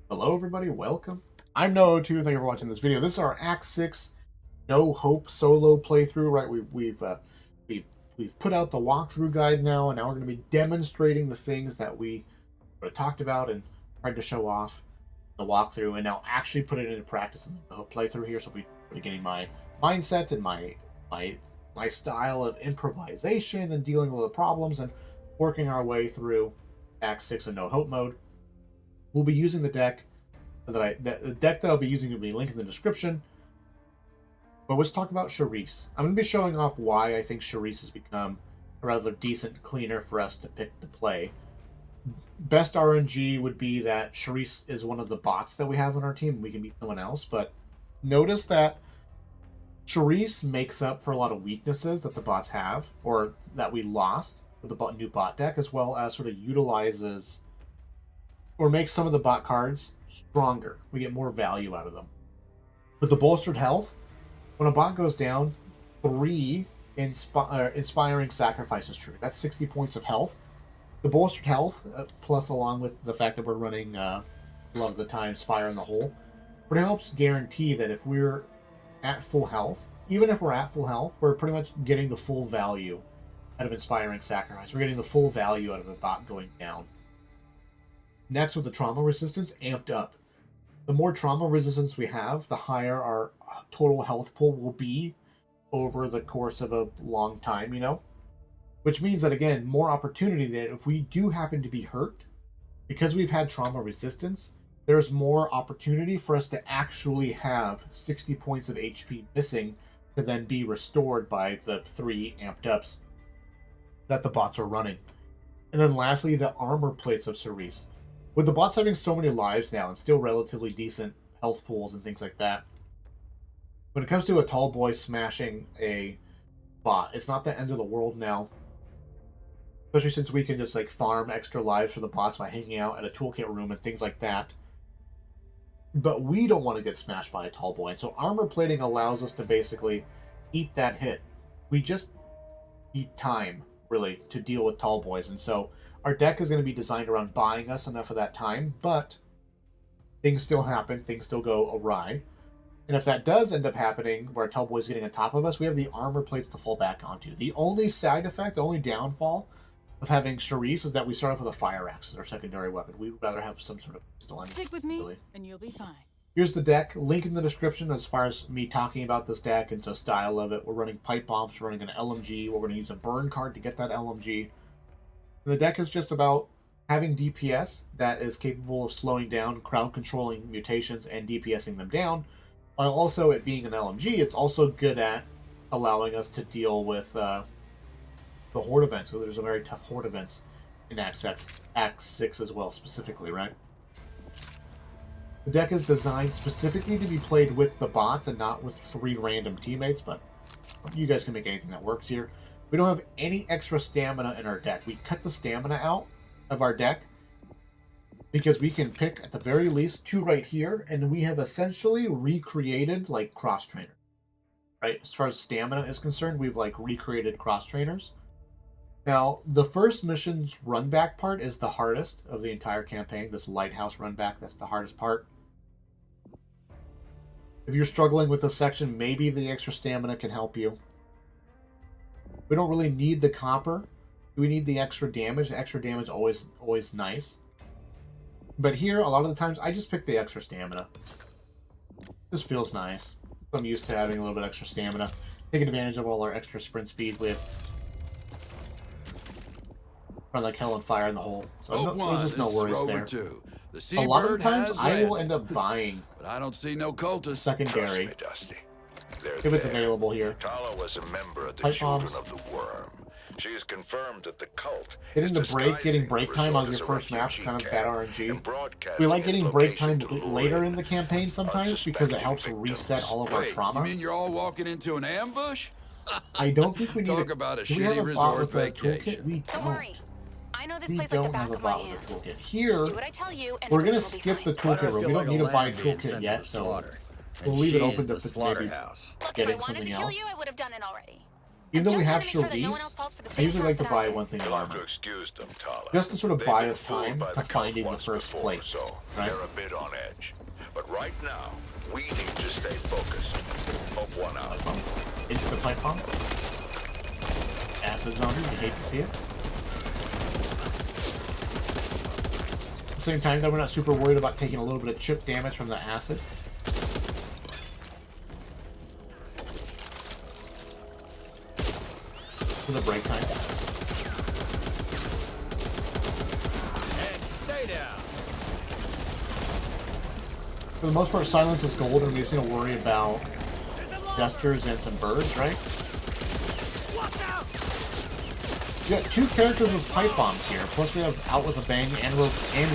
Hello everybody, welcome. I'm No02, thank you for watching this video. This is our Act-6 No Hope solo playthrough, right? We've put out the walkthrough guide now, and now we're going to be demonstrating the things that we talked about and tried to show off the walkthrough, and now actually put it into practice in the playthrough here. So we're getting my mindset and my style of improvisation and dealing with the problems and working our way through Act-6 in No Hope mode. We'll be using the deck the deck that I'll be using will be linked in the description. But let's talk about Sharice. I'm going to be showing off why I think Sharice has become a rather decent cleaner for us to pick to play. Best RNG would be that Sharice is one of the bots that we have on our team. We can beat someone else, but notice that Sharice makes up for a lot of weaknesses that the bots have, or that we lost with the new bot deck, as well as sort of utilizes or makes some of the bot cards stronger. We get more value out of them. With the bolstered health, when a bot goes down, 3 inspiring sacrifices true. That's 60 points of health. The bolstered health, plus along with the fact that we're running a lot of the times Fire in the Hole, pretty helps guarantee that if we're at full health, even if we're at full health, we're pretty much getting the full value out of inspiring sacrifice. We're getting the full value out of a bot going down. Next, with the trauma resistance amped up. The more trauma resistance we have, the higher our total health pool will be over the course of a long time, Which means that, again, more opportunity that if we do happen to be hurt, because we've had trauma resistance, there's more opportunity for us to actually have 60 points of HP missing to then be restored by the 3 amped ups that the bots are running. And then lastly, the armor plates of Sharice. With the bots having so many lives now and still relatively decent health pools and things like that, when it comes to a tall boy smashing a bot, it's not the end of the world now. Especially since we can just farm extra lives for the bots by hanging out at a toolkit room and things like that. But we don't want to get smashed by a tall boy, and so armor plating allows us to basically eat that hit. We just need time, really, to deal with tall boys, and so our deck is going to be designed around buying us enough of that time, but things still happen, things still go awry. And if that does end up happening, where a tall boy's getting on top of us, we have the armor plates to fall back onto. The only side effect, the only downfall of having Sharice is that we start off with a fire axe as our secondary weapon. We'd rather have some sort of pistol. Stick with me, and you'll be fine. Here's the deck. Link in the description as far as me talking about this deck and the style of it. We're running pipe bombs, we're running an LMG, we're going to use a burn card to get that LMG. The deck is just about having DPS that is capable of slowing down, crowd controlling mutations, and DPSing them down. While also it being an LMG, it's also good at allowing us to deal with the horde events. So there's some very tough horde events in Act-6 as well, specifically, right? The deck is designed specifically to be played with the bots and not with 3 random teammates, but you guys can make anything that works here. We don't have any extra stamina in our deck. We cut the stamina out of our deck because we can pick, at the very least, 2 right here, and we have essentially recreated, cross-trainer. Right? As far as stamina is concerned, we've, recreated cross-trainers. Now, the first mission's run-back part is the hardest of the entire campaign. This lighthouse run-back, that's the hardest part. If you're struggling with this section, maybe the extra stamina can help you. We don't really need the copper. We need the extra damage. The extra damage always nice. But here, a lot of the times, I just pick the extra stamina. This feels nice. I'm used to having a little bit extra stamina. Taking advantage of all our extra sprint speed with run like hell and Fire in the Hole. So there's just no worries there. A lot of the times, I will end up buying but I don't see no cultists. Secondary. Me, Dusty. If it's available here. Tala was a member of the Pipe Children bombs. of the Worm. She has confirmed that the cult Getting break time on your first map, kind of bad RNG. We like getting break time later in the campaign sometimes because it helps reset all of our trauma. You mean you're all walking into an ambush? I don't think we need Talk about a do we have shitty a bot resort with a toolkit? vacation. We Don't worry. I know this We place like the don't back have a of my bot hand. with a toolkit. Here, Just do what I tell you, and we're everything gonna will be skip the fine. toolkit room. We don't need to buy a toolkit yet, so we'll leave it open to maybe Look, if I getting wanted something to kill else. you, I would have done it already. Even though I'm we have just trying to make sure that no one else Sharice, falls for the I same usually like to trap that I buy did. one thing of You'll have to armor. excuse them, Tala. Just to sort of They've buy been us fooled time by to the cult finding the once first before, plate. so Right? they're a bit on edge. But right now, we need to stay focused. Hope one out. Pipe bomb. Instant pipe bomb. Acid zombie, you hate to see it. At the same time, though, we're not super worried about taking a little bit of chip damage from the acid. For the break time. And stay down. For the most part, silence is gold, and we just need to worry about dusters and some birds, right? We got two characters with pipe bombs here. Plus, we have Out with a Bang, and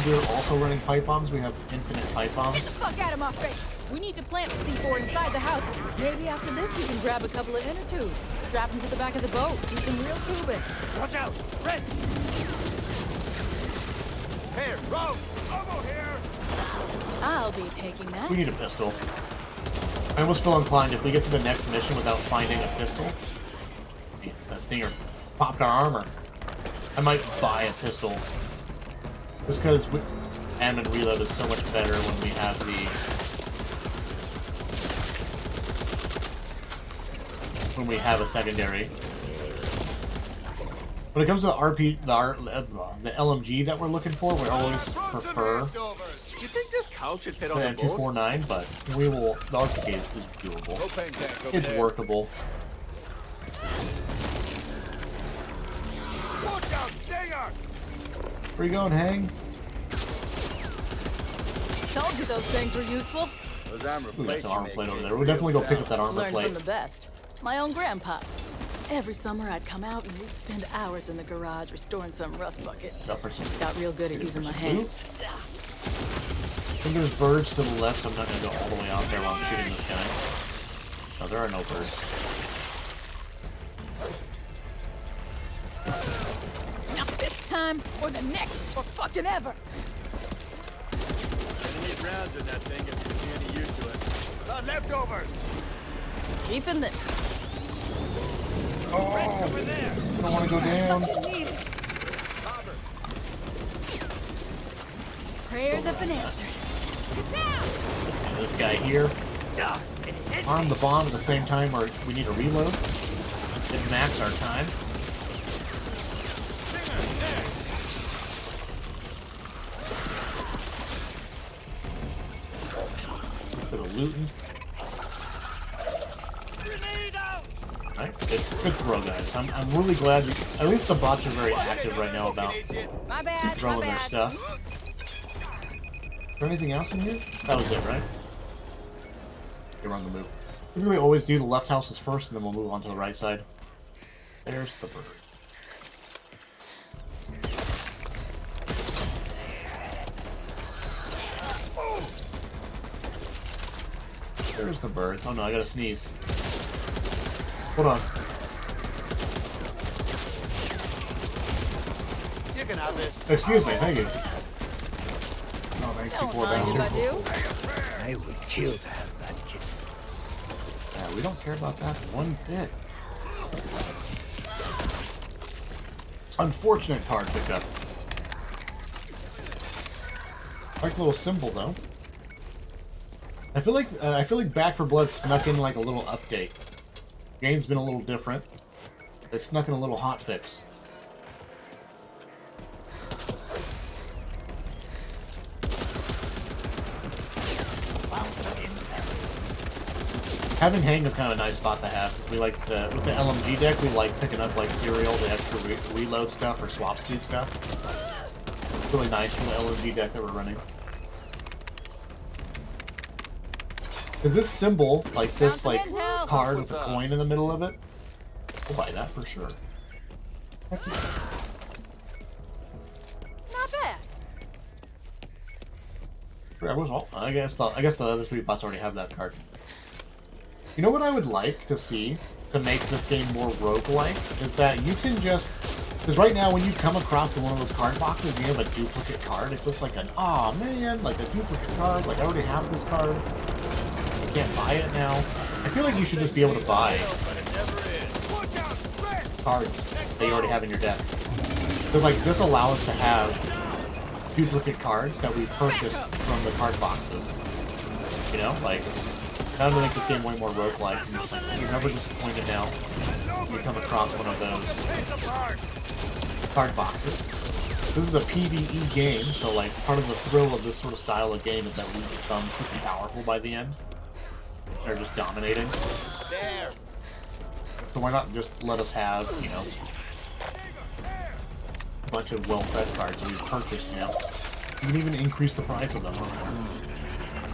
we're also running pipe bombs. We have infinite pipe Get the bombs. fuck out of my face! We need to plant the C4 inside the houses. Maybe after this we can grab a couple of inner tubes, strap them to the back of the boat, do some real tubing. Watch out! Red! Here, row! Over here! I'll be taking that. We need a pistol. I almost feel inclined if we get to the next mission without finding a pistol. That stinger popped our armor. I might buy a pistol. Just because ammo and reload is so much better when we have a secondary. When it comes to the the LMG that we're looking for, we always prefer You think this couch should fit the on the boat? M249, but we will. The RPK is doable. Propane tank over It's there. workable. Watch out, stinger! Where you going, Hang? Told you those things were useful. Those armor We got plates some you armor make plate over me there. We'll definitely go pick up that armor Learned plate. from the best. My own grandpa. Every summer I'd come out and we'd spend hours in the garage restoring some rust bucket. Got for some. Got real good at using my hands. I think there's birds to the left, so I'm not going to go all the way out there while I'm shooting this guy. No, there are no birds. Not this time, or the next, or fucking ever. Gonna need rounds in that thing if you're any use to it. About leftovers! Keeping this. Oh, Over there! I don't want to go down. Robert! Prayers have been answered. And this guy here. Arm the bomb at the same time, or we need to reload. It max our time. Bit of looting. Alright, good throw, guys. I'm really glad. At least the bots are very active right now about My bad, throwing my their bad. stuff. Is there anything else in here? That was it, right? Okay, we're on the move. We really always do the left houses first, and then we'll move on to the right side. There's the bird. There's the birds. Oh no, I gotta sneeze. Hold on. You can have this. Excuse me, thank you. Oh, thanks, Don't C4 mind if I down. do. I would kill to have that kid. Yeah, we don't care about that one bit. Unfortunate card pickup. Like the little symbol though. I feel like Back 4 Blood snuck in like a little update. Game's been a little different. They snuck in a little hotfix. Having Hang is kind of a nice bot to have. We like with the LMG deck, we like picking up like serial, the extra reload stuff or swap speed stuff. It's really nice for the LMG deck that we're running. Is this symbol, like this like card with a coin in the middle of it? We'll buy that for sure. Heck yeah. Not bad. I guess the other three bots already have that card. You know what I would like to see to make this game more roguelike is that you can just, because right now when you come across one of those card boxes and you have a duplicate card, it's just like an aw man, like a duplicate card, like I already have this card. I can't buy it now. I feel like you should just be able to buy. But it never is. Watch out! cards that you already have in your deck. Because like this allows us to have duplicate cards that we purchased from the card boxes. You know, like now to make this game way more roguelike. And just like you're never disappointed now when you come across one of those card boxes. This is a PvE game, so like part of the thrill of this sort of style of game is that we become super powerful by the end. They're just dominating. There. So why not just let us have, you know, a bunch of well-fed cards that we've purchased, you know? You can even increase the price of them.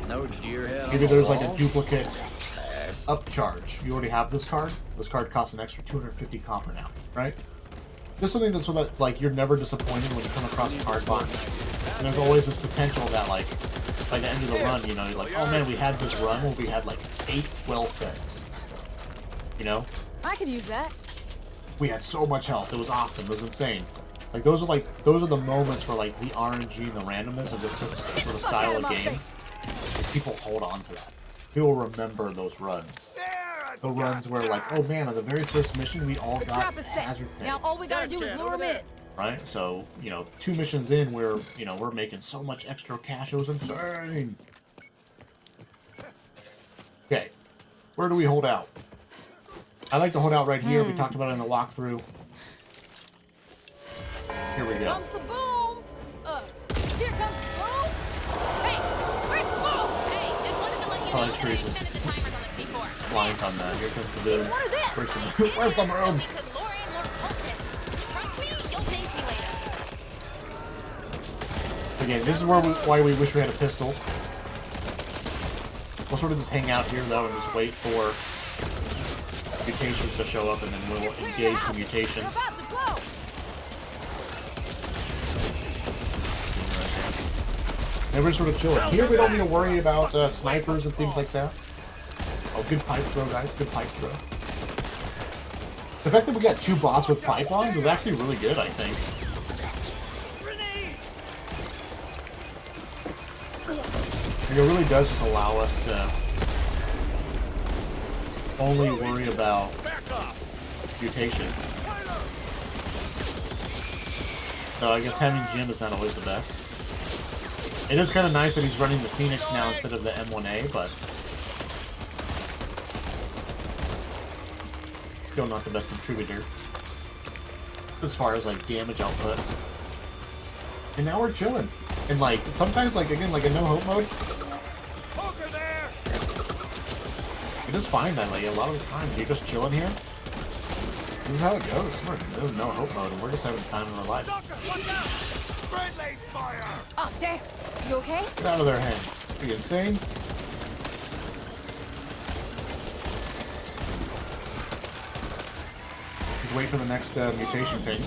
No deer head on Maybe the there's like a wall? duplicate upcharge. You already have this card. This card costs an extra 250 copper now, right? Just something that's so that like you're never disappointed when you come across a card box. And there's always this potential that like by the end of the run, you know, you're like, oh man, we had this run where we had like 8 well-feds. You know? I could use that. We had so much health. It was awesome. It was insane. Like those are the moments where like the RNG and the randomness of this sort of style of game. Like, people hold on to that. People remember those runs. The runs where like, oh man, on the very first mission we all got Trap is set. hazard pay. Now all we gotta do is lure him in. Right? So, you know, 2 missions in we're making so much extra cash. It was insane. Okay. Where do we hold out? I like to hold out right here. We talked about it in the walkthrough. Here we go. Comes the boom. Here comes the boom. Hey, where's the boom? Hey, just wanted to let you Oh, know and that I Sharice's extended the timers on the C4. lines on that. Here comes the boom. What are that? Where's the boom? Where's the boom? We could lure in more cultists. Trust me, you'll thank me later. Again, this is why we wish we had a pistol. We'll sort of just hang out here though and just wait for mutations to show up, and then we'll engage the mutations. They're about to blow. And we're sort of chilling. Here we don't need to worry about snipers and things like that. Oh, good pipe throw, guys. Good pipe throw. The fact that we got 2 bots with pythons is actually really good, I think. And it really does just allow us to only worry about mutations. So I guess having Jim is not always the best. It is kind of nice that he's running the Phoenix now instead of the M1A, but still not the best contributor as far as like damage output. And now we're chilling. And like sometimes, like again, like in no hope mode, you just find that like a lot of the time you're just chilling here. This is how it goes. We're in no hope mode, and we're just having time in our life. Oh, damn. You okay? Get out of their hand. Are you insane? Just wait for the next mutation thing.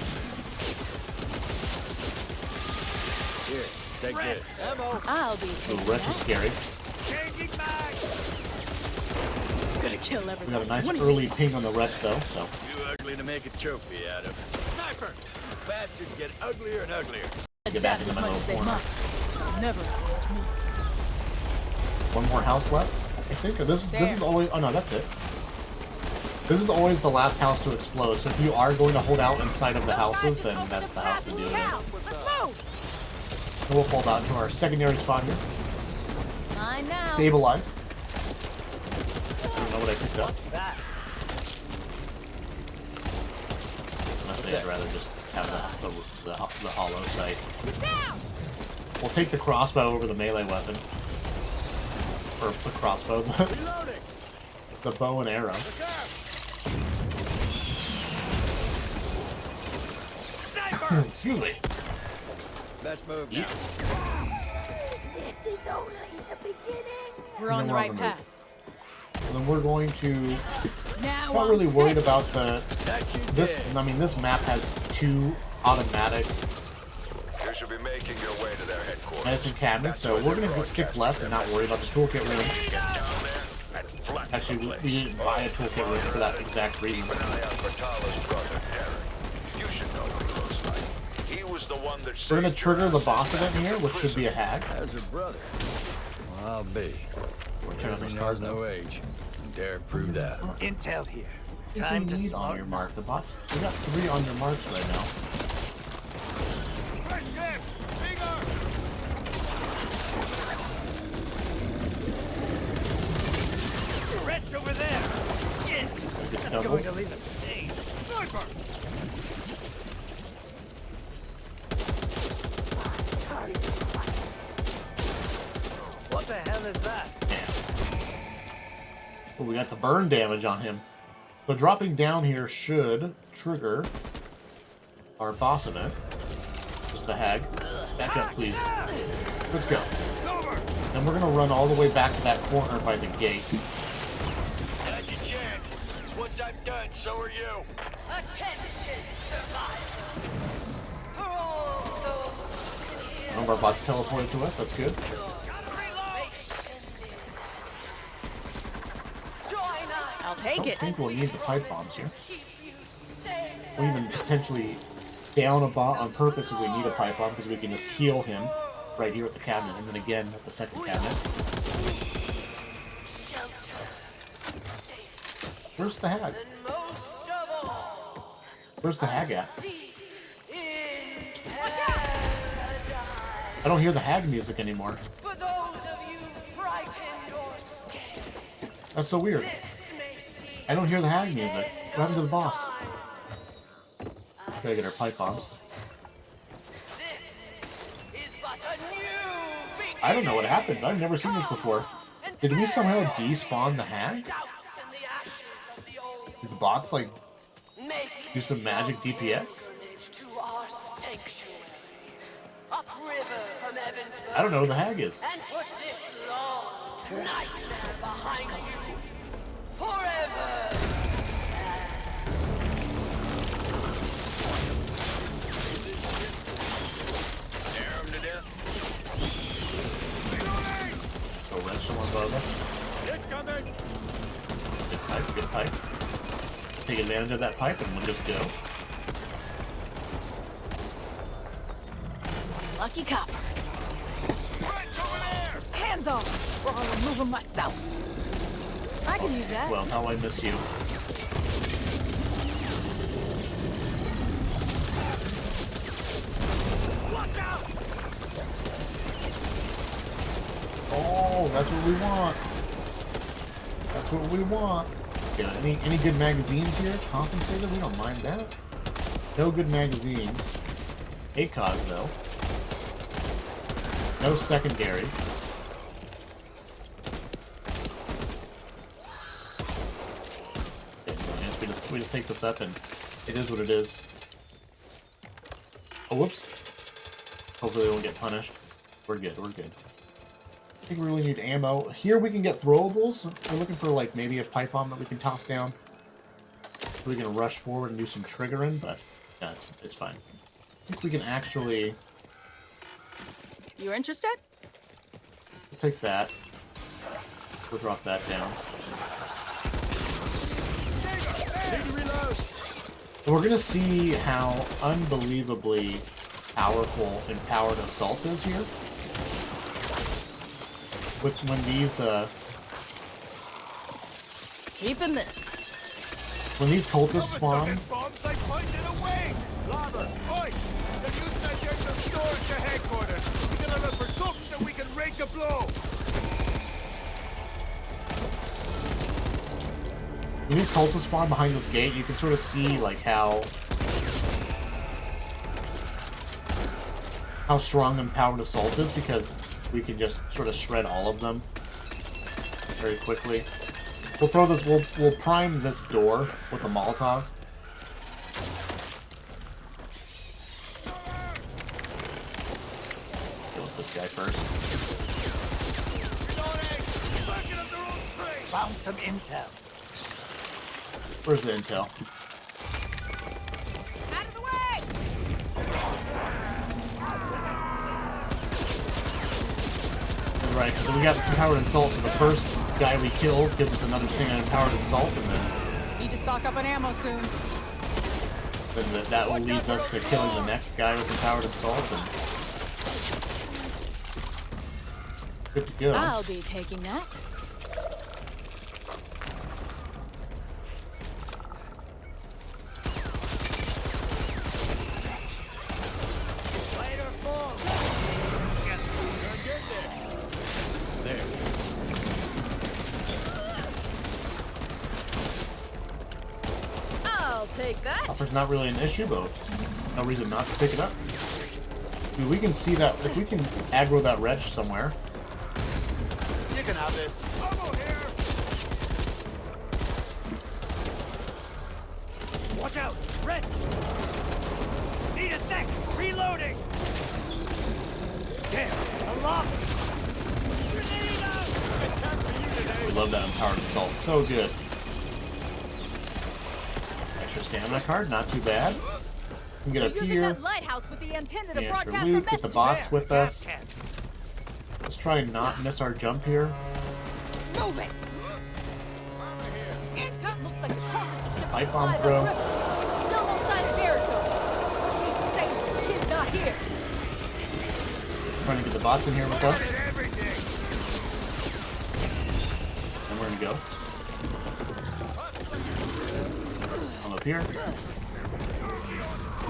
Here, take this. Ammo. I'll be The wretch is scary. gonna kill We everyone. got a nice One of early these. ping on the wretch though, so. Too ugly to make a trophy out of. Sniper! The bastards get uglier and uglier. Get back into Adapt as my much little as they corner. must. Never touch me. One more house left, I think. Or this is always. Oh no, that's it. This is always the last house to explode. So if you are going to hold out inside of the houses, then that's the house to do it in. Let's move. And we'll fall down to our secondary spot here. Mine now. Stabilize. I don't know what I picked up. Honestly, I'd rather just have the hollow sight. Get down. We'll take the crossbow over the melee weapon. Or the crossbow. Reloading! The bow and arrow. Sniper! Excuse me. Let's move now. Eat. We're on then the we're right on the path. And then we're going to. Now Not on really worried this. about That you this. did. I mean, this map has 2 automatic You should be making your way to their headquarters. medicine cabinets, so we're gonna stick left and not worry about the toolkit room. Get down there and flat the Actually, place. we didn't buy a toolkit room for that exact reason. Keep an eye out for Tala's brother, Derek. You should know what he looks like. He was the one that We're gonna saved trigger your the ass boss from event here, which should be a hag. As a brother. Well, I'll be. Check out Every this knows card no though. age. Derek proved that. Intel here. Time to need on your mark. The bots. We got 3 on your marks right now. Fresh game! Bigger! Wretch over there! Shit! Good That's stubble. going to leave a stain. Sniper! What the hell is that? Oh, we got the burn damage on him. So dropping down here should trigger our boss event. Just the hag. Back up, please. Let's go. Over! Then we're gonna run all the way back to that corner by the gate. Now's your chance. Once I'm done, so are you. Attention, survivors. For all those One of our bots teleported to us. That's good. join us. I'll I take don't it. think we'll need the pipe bombs here. Keep you safe. Or even potentially down a bot on purpose if we need a pipe bomb, because we can just heal him right here at the cabinet, and then again at the second cabinet. Shelter. Safe. Where's the hag? And most of all, Where's the hag at? seat in paradise. I don't hear the hag music anymore. For those of you frightened or scared, That's so weird. this may seem I don't hear the hag music. What happened to the boss? time. Gotta get our pipe bombs. This is but a new beginning. I don't know what happened. I've never seen this before. Did we somehow despawn the hag? Doubts in the ashes of the old. Did the bots, like, Make do some magic DPS? pilgrimage to our sanctuary. Upriver from Evansburg. I don't know who the hag is. And put this long nightmare behind you forever. Tear 'em to death. Go wrench someone above us. Incoming! Good pipe, good pipe. Take advantage of that pipe and we'll just go. Lucky copper. Wretch over there! Hands off, or I'll remove them myself. I could use that. Well, how I miss you. Watch out! Oh, that's what we want. That's what we want. Yeah, any good magazines here? Compensated? We don't mind that. No good magazines. ACOG though. No secondary. Okay, we just take this up and it is what it is. Oh, whoops. Hopefully we won't get punished. We're good, we're good. I think we really need ammo. Here we can get throwables. We're looking for like maybe a pipe bomb that we can toss down. So we can rush forward and do some triggering, but no, it's fine. I think we can actually... You interested? We'll take that. We'll drop that down. Need to reload! And we're gonna see how unbelievably powerful Empowered Assault is here. When these Keeping this. when these cultists spawn, Bombs, they pointed away! Lava, oi! They're using that here to storage to headquarters. We gotta look for something that we can rake a blow. when these cultists spawn behind this gate, you can sort of see like how strong Empowered Assault is, because we can just sort of shred all of them very quickly. We'll throw this. We'll prime this door with a Molotov. Deal with this guy first. Reloading! Backing up their own place! Found some intel. Where's the intel? Out of the way! Right, because we got Empowered Assault, so the first guy we kill gives us another thing on Empowered Assault, and then Need to stock up on ammo soon. that will leads us to killing the next guy with Empowered Assault, and good to go. I'll be taking that. Take that. Copper's not really an issue, but no reason not to pick it up. Dude, we can see that if we can aggro that wretch somewhere. You can have this. Bubble here. Watch out, wretch. Need a sec. Reloading. Damn, unlocked. Grenade out. It's time for you today. We love that empowered assault. So good. Extra stamina card, not too bad. We can get up We're using here. that lighthouse with the antenna to Yeah, broadcast for the loot, get the message. bots with us. Cat. Let's try and not miss our jump here. Move it. Income looks like the closest ship Pipe to bomb supplies throw. upriver. Still no sign of Jericho. Need to save the kid's not here. Trying to get the bots in here with us. Wanted everything. And we're gonna go. I'm up here.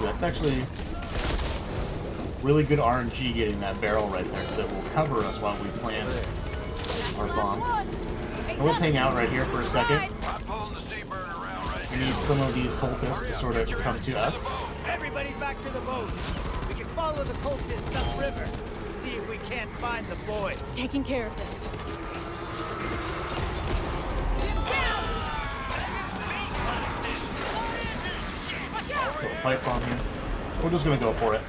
Ooh, that's actually really good RNG getting that barrel right there because it will cover us while we plant our bomb. Now let's hang out right here for a second. I'm pulling the Seabird around right We need some of these cultists to sort of come to us. Everybody back to the boat. We can follow the cultists upriver. See if we can't find the boy. Taking care of this. Put a pipe bomb here. We're just gonna go for it.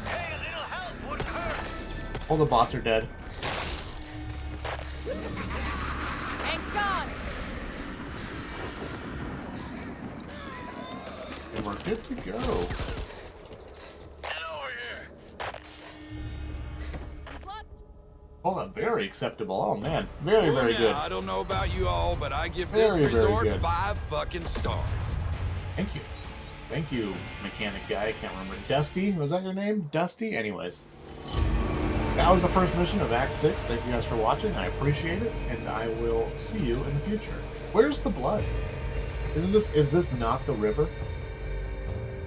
Hey, a little help would hurt. All the bots are dead. Hank's gone. And we're good to go. Get over here. We've lost. Oh, that's very acceptable. Oh man, very, very Now, good. I don't know about you all, but I give Very, this very resort good. 5 fucking stars. Thank you. Thank you, mechanic guy. I can't remember. Dusty? Was that your name? Dusty? Anyways. That was the first mission of Act 6. Thank you guys for watching. I appreciate it, and I will see you in the future. Where's the blood? Is this not the river?